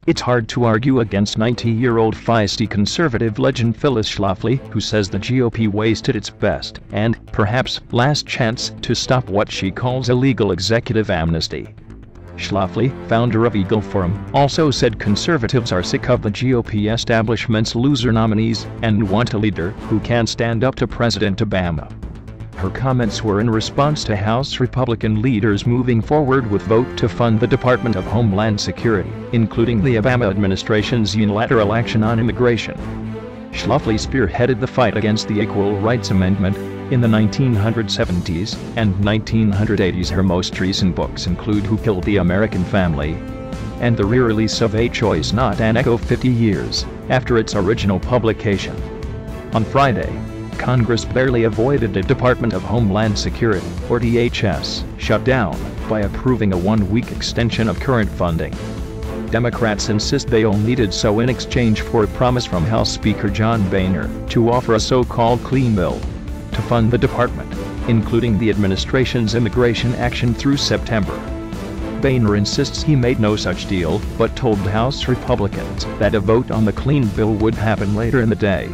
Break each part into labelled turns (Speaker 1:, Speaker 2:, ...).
Speaker 1: It's hard to argue against 90-year-old feisty conservative legend Phyllis Schlafly, who says the GOP wasted its best, and, perhaps, last chance to stop what she calls illegal executive amnesty. Schlafly, founder of Eagle Forum, also said conservatives are sick of the GOP establishment's loser nominees, and want a leader who can stand up to President Obama. Her comments were in response to House Republican leaders moving forward with vote to fund the Department of Homeland Security, including the Obama administration's unilateral action on immigration. Schlafly spearheaded the fight against the Equal Rights Amendment in the 1970s and 1980s. Her most recent books include Who Killed the American Family and the re-release of A Choice Not an Echo 50 years after its original publication. On Friday, Congress barely avoided a Department of Homeland Security, or DHS, shutdown by approving a one-week extension of current funding. Democrats insist they all needed so in exchange for a promise from House Speaker John Boehner to offer a so-called clean bill to fund the department, including the administration's immigration action through September. Boehner insists he made no such deal, but told House Republicans that a vote on the clean bill would happen later in the day.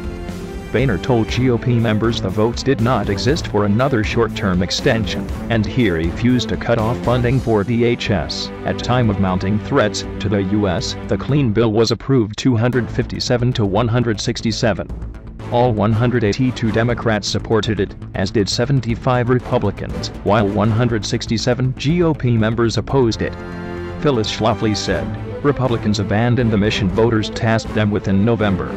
Speaker 1: Boehner told GOP members the votes did not exist for another short-term extension, and he refused to cut off funding for DHS. At time of mounting threats to the U.S., the clean bill was approved 257 to 167. All 182 Democrats supported it, as did 75 Republicans, while 167 GOP members opposed it. Phyllis Schlafly said, Republicans abandoned the mission voters tasked them with in November.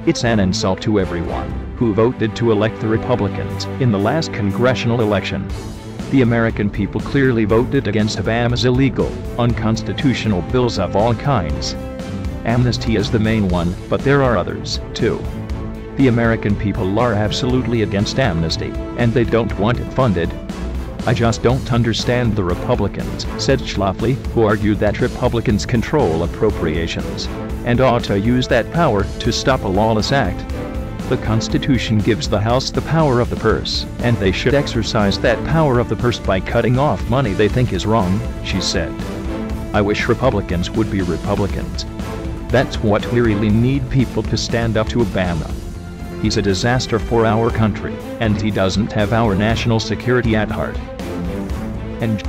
Speaker 1: It's an insult to everyone who voted to elect the Republicans in the last congressional election. The American people clearly voted against Obama's illegal, unconstitutional bills of all kinds. Amnesty is the main one, but there are others, too. The American people are absolutely against amnesty, and they don't want it funded. I just don't understand the Republicans, said Schlafly, who argued that Republicans control appropriations and ought to use that power to stop a lawless act. The Constitution gives the House the power of the purse, and they should exercise that power of the purse by cutting off money they think is wrong, she said. I wish Republicans would be Republicans. That's what we really need, people to stand up to Obama. He's a disaster for our country, and he doesn't have our national security at heart. And